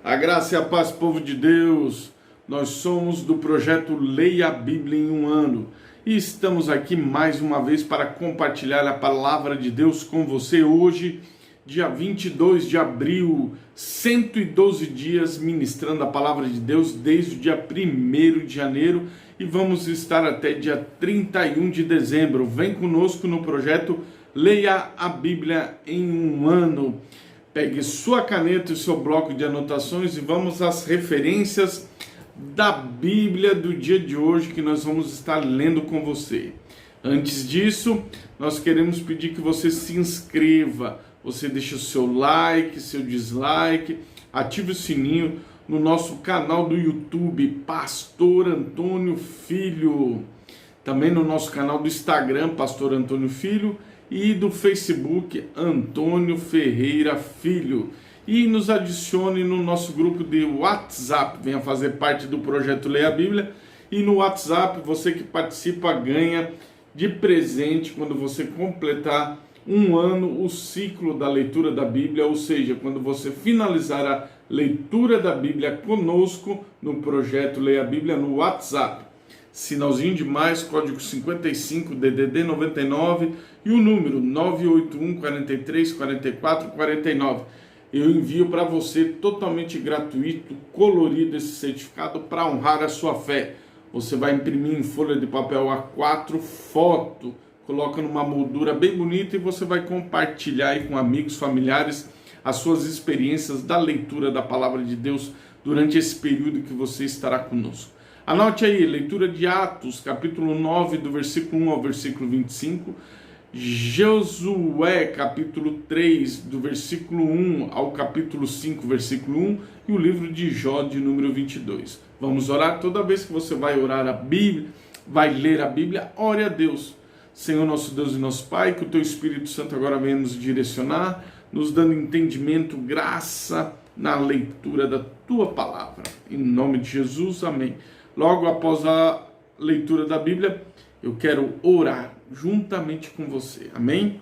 A graça e a paz, povo de Deus. Nós somos do projeto Leia a Bíblia em um Ano e estamos aqui mais uma vez para compartilhar a palavra de Deus com você hoje, dia 22 de abril, 112 dias ministrando a palavra de Deus desde o dia 1º de janeiro e vamos estar até dia 31 de dezembro. Vem conosco no projeto Leia a Bíblia em um Ano. Pegue sua caneta e seu bloco de anotações e vamos às referências da Bíblia do dia de hoje que nós vamos estar lendo com você. Antes disso, nós queremos pedir que você se inscreva, você deixe o seu like, seu dislike, ative o sininho no nosso canal do YouTube, Pastor Antônio Filho, também no nosso canal do Instagram, Pastor Antônio Filho, e do Facebook, Antônio Ferreira Filho. E nos adicione no nosso grupo de WhatsApp, venha fazer parte do projeto Leia a Bíblia. E no WhatsApp, você que participa ganha de presente quando você completar um ano o ciclo da leitura da Bíblia, ou seja, quando você finalizar a leitura da Bíblia conosco no projeto Leia a Bíblia no WhatsApp. Sinalzinho de mais, código 55 DDD 99 e o número 981 43 44 49. Eu envio para você totalmente gratuito, colorido esse certificado para honrar a sua fé. Você vai imprimir em folha de papel A4 foto, coloca numa moldura bem bonita e você vai compartilhar aí com amigos, familiares as suas experiências da leitura da palavra de Deus durante esse período que você estará conosco. Anote aí, leitura de Atos, capítulo 9, do versículo 1 ao versículo 25, Josué, capítulo 3, do versículo 1 ao capítulo 5, versículo 1, e o livro de Jó, de número 22. Vamos orar? Toda vez que você vai orar a Bíblia, vai ler a Bíblia, ore a Deus. Senhor, nosso Deus e nosso Pai, que o Teu Espírito Santo agora venha nos direcionar, nos dando entendimento, graça na leitura da Tua palavra. Em nome de Jesus, amém. Logo após a leitura da Bíblia, eu quero orar juntamente com você. Amém?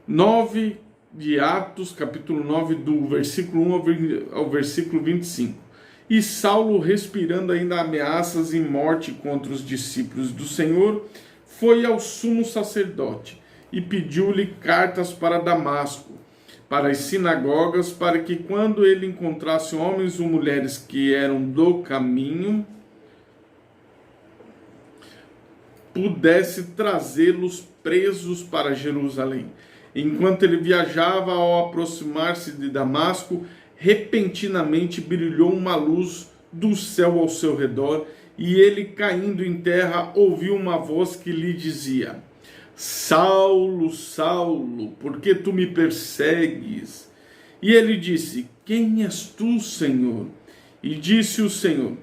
9 de Atos, capítulo 9, do versículo 1 ao versículo 25. E Saulo, respirando ainda ameaças e morte contra os discípulos do Senhor, foi ao sumo sacerdote e pediu-lhe cartas para Damasco, para as sinagogas, para que quando ele encontrasse homens ou mulheres que eram do caminho, pudesse trazê-los presos para Jerusalém. Enquanto ele viajava, ao aproximar-se de Damasco, repentinamente brilhou uma luz do céu ao seu redor, e ele, caindo em terra, ouviu uma voz que lhe dizia: Saulo, Saulo, por que tu me persegues? E ele disse: Quem és tu, Senhor? E disse o Senhor: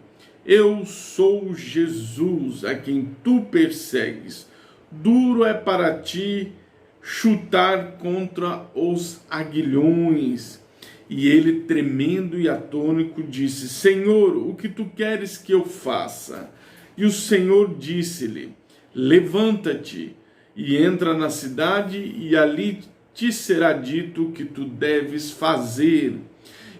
Eu sou Jesus, a quem tu persegues. Duro é para ti chutar contra os aguilhões. E ele, tremendo e atônito, disse: Senhor, o que tu queres que eu faça? E o Senhor disse-lhe: Levanta-te e entra na cidade, e ali te será dito o que tu deves fazer.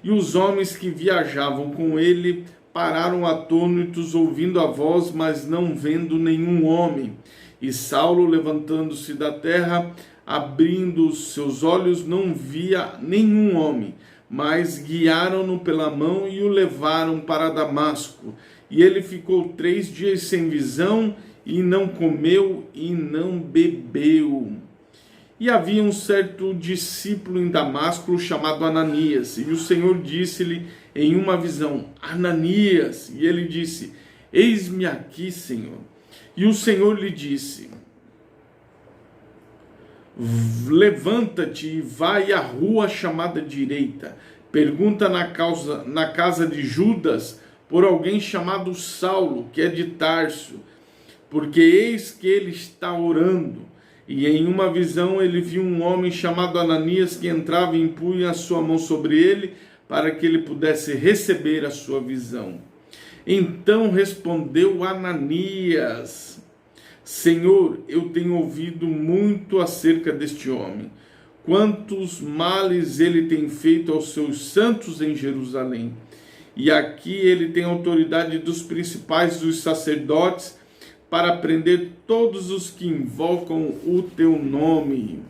E os homens que viajavam com ele pararam atônitos, ouvindo a voz, mas não vendo nenhum homem. E Saulo, levantando-se da terra, abrindo os seus olhos, não via nenhum homem, mas guiaram-no pela mão e o levaram para Damasco. E ele ficou 3 dias sem visão, e não comeu e não bebeu. E havia um certo discípulo em Damasco chamado Ananias, e o Senhor disse-lhe em uma visão: Ananias. E ele disse: Eis-me aqui, Senhor. E o Senhor lhe disse: Levanta-te e vai à rua chamada direita. Pergunta na casa de Judas por alguém chamado Saulo, que é de Tarso, porque eis que ele está orando. E em uma visão ele viu um homem chamado Ananias que entrava e impunha a sua mão sobre ele para que ele pudesse receber a sua visão. Então respondeu Ananias: Senhor, eu tenho ouvido muito acerca deste homem, quantos males ele tem feito aos seus santos em Jerusalém. E aqui ele tem autoridade dos principais dos sacerdotes para prender todos os que invocam o teu nome.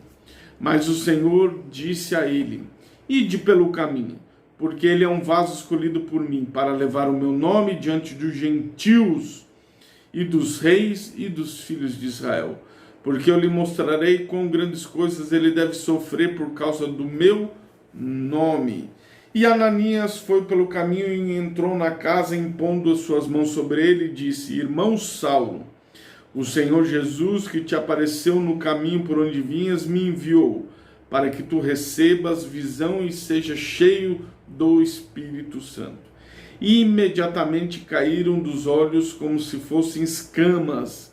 Mas o Senhor disse a ele: ide pelo caminho, porque ele é um vaso escolhido por mim para levar o meu nome diante dos gentios e dos reis e dos filhos de Israel. Porque eu lhe mostrarei quão grandes coisas ele deve sofrer por causa do meu nome. E Ananias foi pelo caminho e entrou na casa, impondo as suas mãos sobre ele, e disse: irmão Saulo, o Senhor Jesus, que te apareceu no caminho por onde vinhas, me enviou, para que tu recebas visão e seja cheio do Espírito Santo. E imediatamente caíram dos olhos como se fossem escamas.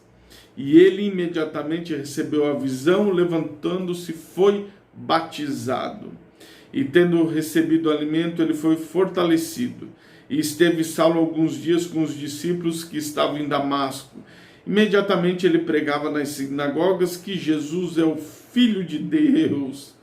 E ele imediatamente recebeu a visão, levantando-se, foi batizado. E tendo recebido o alimento, ele foi fortalecido. E esteve Saulo alguns dias com os discípulos que estavam em Damasco. Imediatamente ele pregava nas sinagogas que Jesus é o Filho de Deus.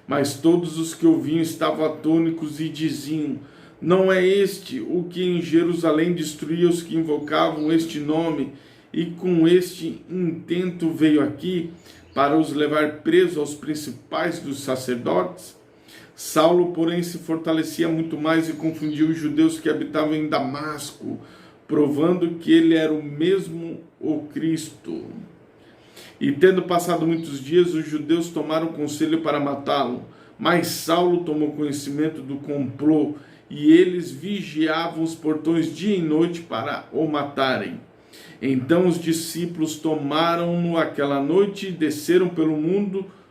Mas todos os que ouviam estavam atônicos e diziam: não é este o que em Jerusalém destruía os que invocavam este nome, e com este intento veio aqui para os levar presos aos principais dos sacerdotes? Saulo, porém, se fortalecia muito mais e confundia os judeus que habitavam em Damasco, provando que ele era o mesmo o Cristo. E tendo passado muitos dias, os judeus tomaram conselho para matá-lo. Mas Saulo tomou conhecimento do complô, e eles vigiavam os portões dia e noite para o matarem. Então os discípulos tomaram-no aquela noite e desceram pelo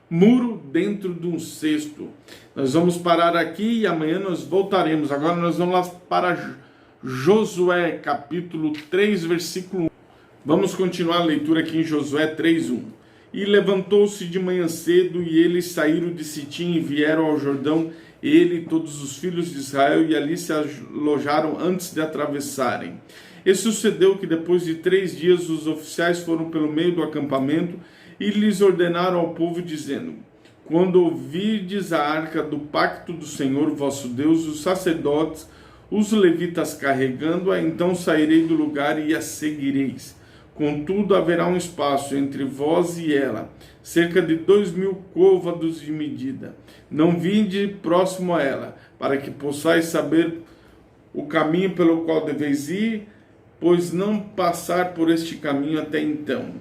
muro dentro de um cesto. Nós vamos parar aqui e amanhã nós voltaremos. Agora nós vamos lá para Josué, capítulo 3, versículo 1. Vamos continuar a leitura aqui em Josué 3:1. E levantou-se de manhã cedo, e eles saíram de Sitim e vieram ao Jordão, ele e todos os filhos de Israel, e ali se alojaram antes de atravessarem. E sucedeu que depois de 3 dias os oficiais foram pelo meio do acampamento e lhes ordenaram ao povo, dizendo: quando ouvirdes a arca do pacto do Senhor vosso Deus, os sacerdotes, os levitas carregando-a, então sairei do lugar e a seguireis. Contudo, haverá um espaço entre vós e ela, cerca de 2.000 côvados de medida. Não vinde próximo a ela, para que possais saber o caminho pelo qual deveis ir, pois não passar por este caminho até então.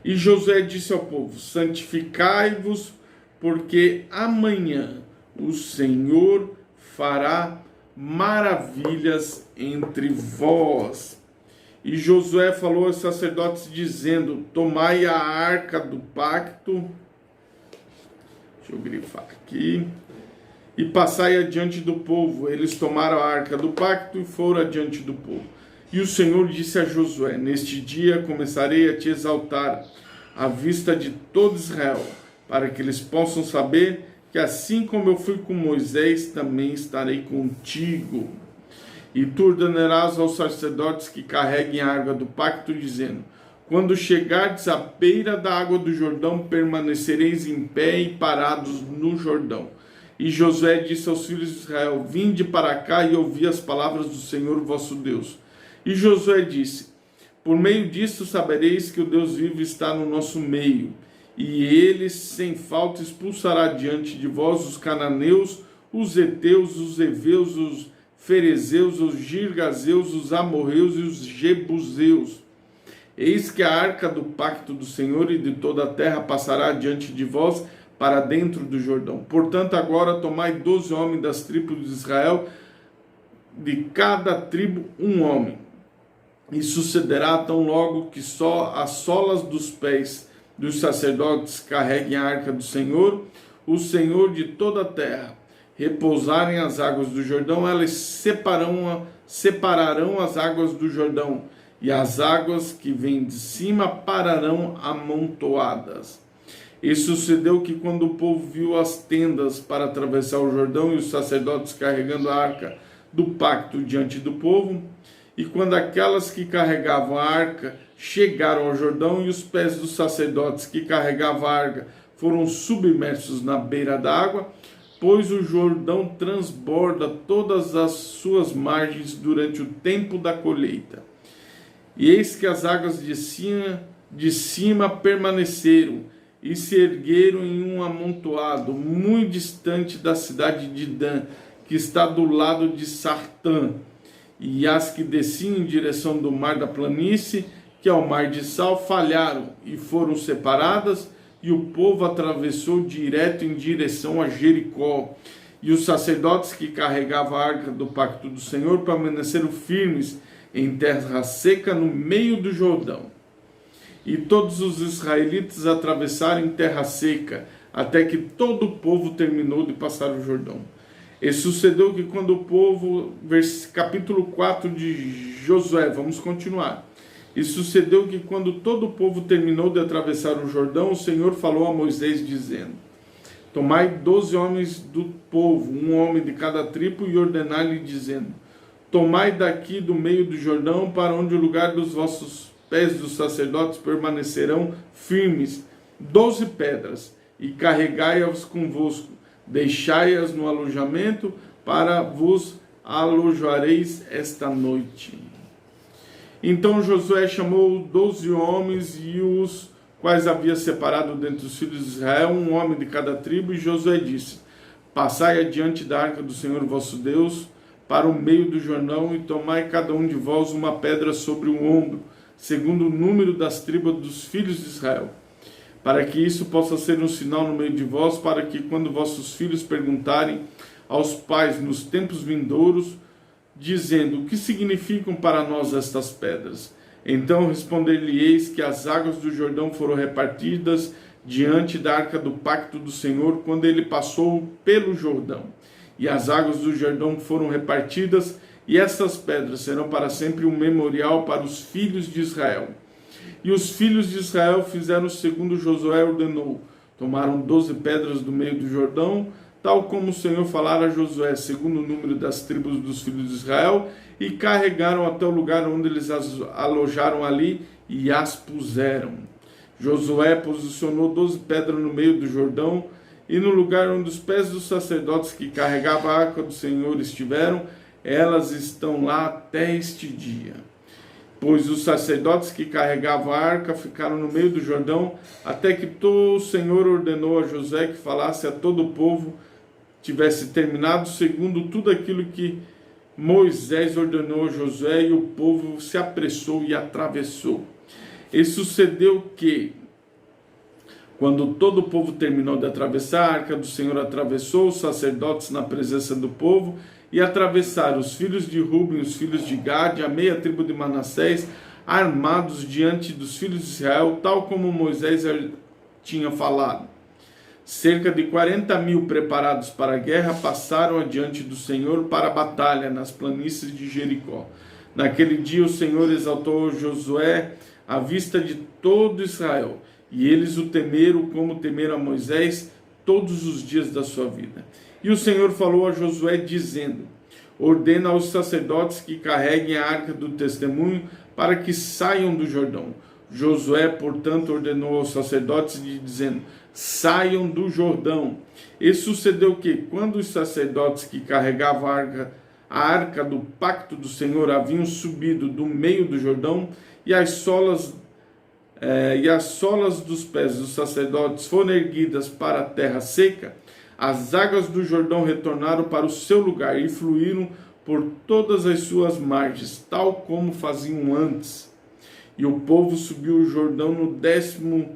E Josué disse ao povo: santificai-vos, porque amanhã o Senhor fará maravilhas entre vós. E Josué falou aos sacerdotes, dizendo: tomai a arca do pacto, deixa eu grifar aqui, e passai adiante do povo. Eles tomaram a arca do pacto e foram adiante do povo. E o Senhor disse a Josué: neste dia começarei a te exaltar à vista de todo Israel, para que eles possam saber que assim como eu fui com Moisés, também estarei contigo. E tu ordenarás aos sacerdotes que carreguem a arca do pacto, dizendo: quando chegardes à beira da água do Jordão, permanecereis em pé e parados no Jordão. E Josué disse aos filhos de Israel: vinde para cá e ouvi as palavras do Senhor vosso Deus. E Josué disse: por meio disto sabereis que o Deus vivo está no nosso meio, e ele sem falta expulsará diante de vós os cananeus, os heteus, os heveus, os ferezeus, os girgazeus, os amorreus e os jebuseus. Eis que a arca do pacto do Senhor e de toda a terra passará diante de vós para dentro do Jordão. Portanto, agora tomai 12 homens das tribos de Israel, de cada tribo um homem. E sucederá tão logo que só as solas dos pés dos sacerdotes carreguem a arca do Senhor, o Senhor de toda a terra, repousarem as águas do Jordão, elas separarão as águas do Jordão, e as águas que vêm de cima pararão amontoadas. E sucedeu que quando o povo viu as tendas para atravessar o Jordão e os sacerdotes carregando a arca do pacto diante do povo, e quando aquelas que carregavam a arca chegaram ao Jordão, e os pés dos sacerdotes que carregavam a arca foram submersos na beira d'água, pois o Jordão transborda todas as suas margens durante o tempo da colheita. E eis que as águas de cima permaneceram e se ergueram em um amontoado muito distante da cidade de Dan, que está do lado de Sartã, e as que desciam em direção do mar da planície, que é o mar de Sal, falharam e foram separadas, e o povo atravessou direto em direção a Jericó. E os sacerdotes que carregavam a arca do pacto do Senhor permaneceram firmes em terra seca no meio do Jordão. E todos os israelitas atravessaram em terra seca, até que todo o povo terminou de passar o Jordão. E sucedeu que quando o povo, capítulo 4 de Josué, vamos continuar. E sucedeu que quando todo o povo terminou de atravessar o Jordão, o Senhor falou a Moisés dizendo: tomai 12 homens do povo, um homem de cada tribo, e ordenai-lhe dizendo: tomai daqui do meio do Jordão, para onde o lugar dos vossos pés dos sacerdotes permanecerão firmes, 12 pedras, e carregai-as convosco, deixai-as no alojamento, para vos alojareis esta noite. Então Josué chamou 12 homens, e os quais havia separado dentre os filhos de Israel, um homem de cada tribo, e Josué disse: passai adiante da arca do Senhor vosso Deus, para o meio do Jordão, e tomai cada um de vós uma pedra sobre o ombro, segundo o número das tribos dos filhos de Israel, para que isso possa ser um sinal no meio de vós, para que quando vossos filhos perguntarem aos pais nos tempos vindouros, dizendo: o que significam para nós estas pedras? Então responder-lhe-eis que as águas do Jordão foram repartidas diante da arca do pacto do Senhor, quando ele passou pelo Jordão. E as águas do Jordão foram repartidas, e essas pedras serão para sempre um memorial para os filhos de Israel. E os filhos de Israel fizeram segundo Josué ordenou. Tomaram 12 pedras do meio do Jordão, tal como o Senhor falara a Josué, segundo o número das tribos dos filhos de Israel, e carregaram até o lugar onde eles as alojaram ali, e as puseram. Josué posicionou 12 pedras no meio do Jordão, e no lugar onde os pés dos sacerdotes que carregavam a arca do Senhor estiveram, elas estão lá até este dia. Pois os sacerdotes que carregavam a arca ficaram no meio do Jordão, até que o Senhor ordenou a Josué que falasse a todo o povo, tivesse terminado segundo tudo aquilo que Moisés ordenou a Josué, e o povo se apressou e atravessou. E sucedeu que, quando todo o povo terminou de atravessar, a arca do Senhor atravessou, os sacerdotes na presença do povo, e atravessaram os filhos de Ruben, os filhos de Gade, a meia tribo de Manassés, armados diante dos filhos de Israel, tal como Moisés tinha falado. Cerca de 40.000 preparados para a guerra passaram adiante do Senhor para a batalha nas planícies de Jericó. Naquele dia o Senhor exaltou Josué à vista de todo Israel, e eles o temeram como temeram a Moisés todos os dias da sua vida. E o Senhor falou a Josué dizendo: ordena aos sacerdotes que carreguem a arca do testemunho para que saiam do Jordão. Josué, portanto, ordenou aos sacerdotes dizendo: saiam do Jordão. E sucedeu que, quando os sacerdotes que carregavam a arca do pacto do Senhor haviam subido do meio do Jordão, e as solas dos pés dos sacerdotes foram erguidas para a terra seca, as águas do Jordão retornaram para o seu lugar e fluíram por todas as suas margens, tal como faziam antes. E o povo subiu o Jordão no 10º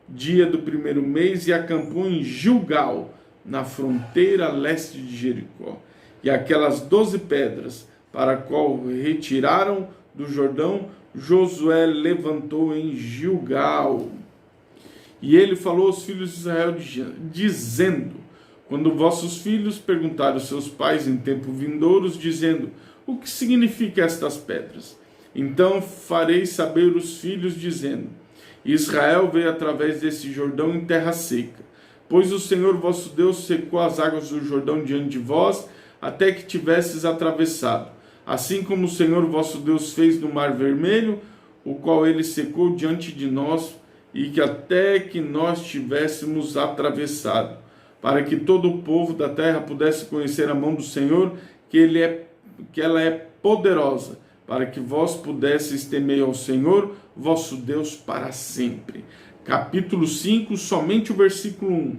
dia do primeiro mês e acampou em Gilgal, na fronteira leste de Jericó. E aquelas 12 pedras, para a qual retiraram do Jordão, Josué levantou em Gilgal. E ele falou aos filhos de Israel, dizendo: quando vossos filhos perguntarem aos seus pais em tempo vindouros, dizendo: o que significam estas pedras? Então fareis saber os filhos, dizendo: Israel veio através desse Jordão em terra seca, pois o Senhor vosso Deus secou as águas do Jordão diante de vós, até que tivesses atravessado, assim como o Senhor vosso Deus fez no Mar Vermelho, o qual ele secou diante de nós, e que até que nós tivéssemos atravessado, para que todo o povo da terra pudesse conhecer a mão do Senhor, que ela é poderosa, para que vós pudesseis temer ao Senhor, vosso Deus, para sempre. Capítulo 5, somente o versículo 1.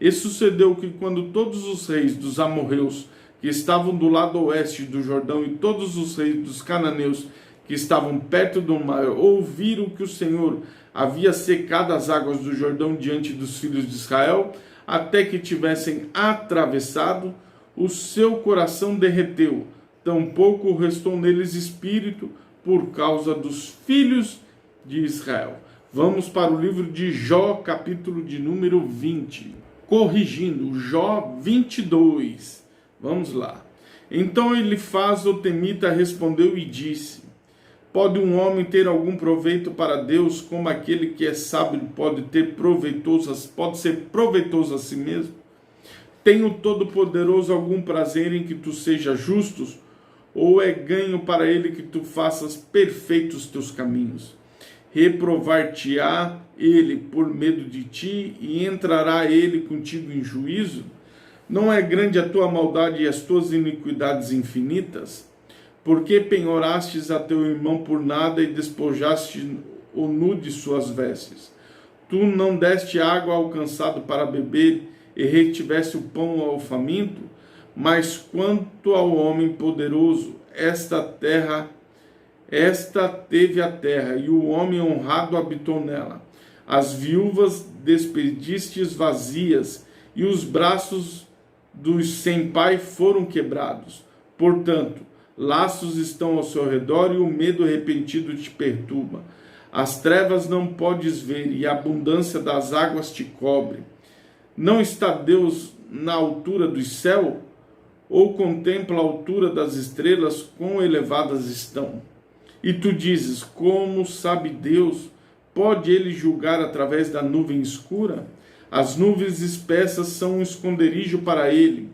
E sucedeu que quando todos os reis dos amorreus, que estavam do lado oeste do Jordão, e todos os reis dos cananeus, que estavam perto do mar, ouviram que o Senhor havia secado as águas do Jordão diante dos filhos de Israel, até que tivessem atravessado, o seu coração derreteu, tampouco restou neles espírito por causa dos filhos de Israel. Vamos para o livro de Jó, capítulo de número 20. Corrigindo, Jó 22. Vamos lá. Então Elifaz o temita respondeu e disse: pode um homem ter algum proveito para Deus, como aquele que é sábio pode ser proveitoso a si mesmo? Tem o Todo-Poderoso algum prazer em que tu sejas justo, ou é ganho para ele que tu faças perfeitos teus caminhos? Reprovar-te-á ele por medo de ti, e entrará ele contigo em juízo? Não é grande a tua maldade e as tuas iniquidades infinitas? Por que penhorastes a teu irmão por nada e despojaste o nu de suas vestes? Tu não deste água ao cansado para beber, e retiveste o pão ao faminto? Mas quanto ao homem poderoso, esta teve a terra, e o homem honrado habitou nela. As viúvas despedistes vazias, e os braços dos sem pai foram quebrados. Portanto, laços estão ao seu redor, e o medo repentino te perturba. As trevas não podes ver, e a abundância das águas te cobre. Não está Deus na altura do céu? Ou contempla a altura das estrelas, quão elevadas estão? E tu dizes: como sabe Deus? Pode ele julgar através da nuvem escura? As nuvens espessas são um esconderijo para ele,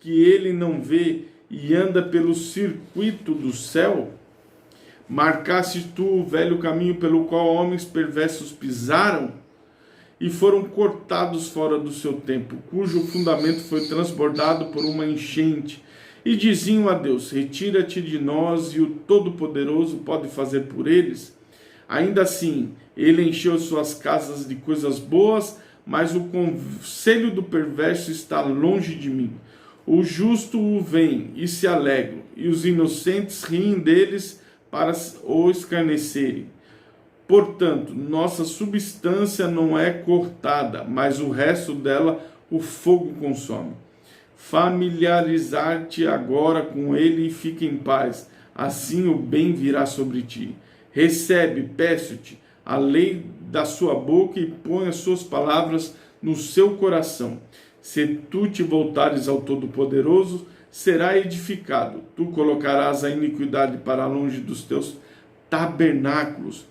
que ele não vê, e anda pelo circuito do céu? Marcaste tu o velho caminho pelo qual homens perversos pisaram, e foram cortados fora do seu tempo, cujo fundamento foi transbordado por uma enchente, e diziam a Deus: retira-te de nós, e o Todo-Poderoso pode fazer por eles? Ainda assim, ele encheu suas casas de coisas boas, mas o conselho do perverso está longe de mim. O justo o vem e se alegram, e os inocentes riem deles para o escarnecerem. Portanto, nossa substância não é cortada, mas o resto dela o fogo consome. Familiarizar-te agora com ele e fica em paz, assim o bem virá sobre ti. Recebe, peço-te, a lei da sua boca e põe as suas palavras no seu coração. Se tu te voltares ao Todo-Poderoso, será edificado. Tu colocarás a iniquidade para longe dos teus tabernáculos.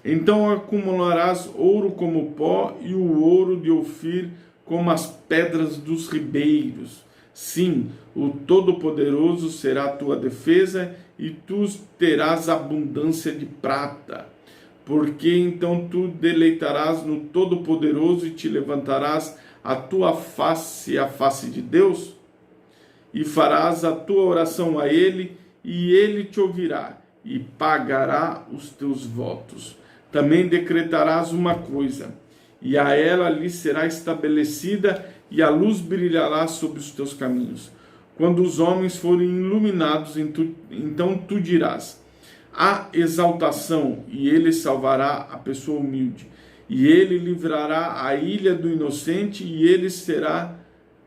Então acumularás ouro como pó, e o ouro de Ofir como as pedras dos ribeiros. Sim, o Todo-Poderoso será a tua defesa, e tu terás abundância de prata. Porque então tu deleitarás no Todo-Poderoso e te levantarás a tua face à face de Deus, e farás a tua oração a ele, e ele te ouvirá e pagará os teus votos. Também decretarás uma coisa, e a ela lhe será estabelecida, e a luz brilhará sobre os teus caminhos. Quando os homens forem iluminados, então tu dirás: há exaltação, e ele salvará a pessoa humilde, e ele livrará a ilha do inocente,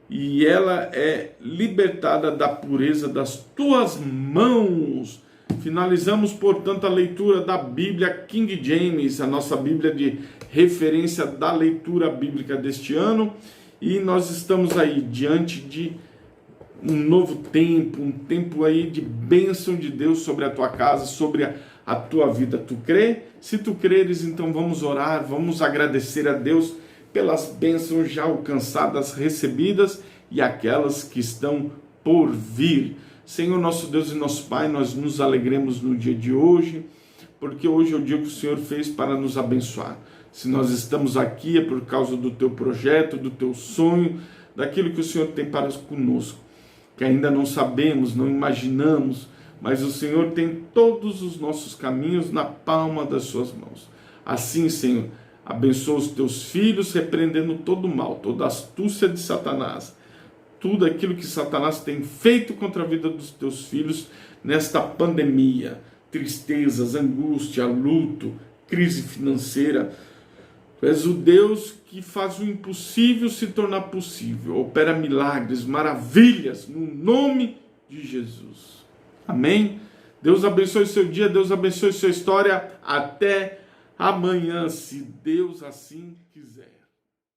e ela é libertada da pureza das tuas mãos. Finalizamos, portanto, a leitura da Bíblia King James, a nossa Bíblia de referência da leitura bíblica deste ano, e nós estamos aí diante de um novo tempo, um tempo aí de bênção de Deus sobre a tua casa, sobre a tua vida. Tu crê? Se tu creres, então vamos orar, vamos agradecer a Deus pelas bênçãos já alcançadas, recebidas, e aquelas que estão por vir. Senhor, nosso Deus e nosso Pai, nós nos alegremos no dia de hoje porque hoje é o dia que o Senhor fez para nos abençoar. Se nós estamos aqui é por causa do teu projeto, do teu sonho, daquilo que o Senhor tem para conosco, que ainda não sabemos, não imaginamos, mas o Senhor tem todos os nossos caminhos na palma das suas mãos. Assim, Senhor, abençoa os teus filhos, repreendendo todo o mal, toda a astúcia de Satanás, tudo aquilo que Satanás tem feito contra a vida dos teus filhos nesta pandemia, tristezas, angústia, luto, crise financeira. Tu és o Deus que faz o impossível se tornar possível, opera milagres, maravilhas, no nome de Jesus. Amém? Deus abençoe seu dia, Deus abençoe sua história. Até amanhã, se Deus assim quiser.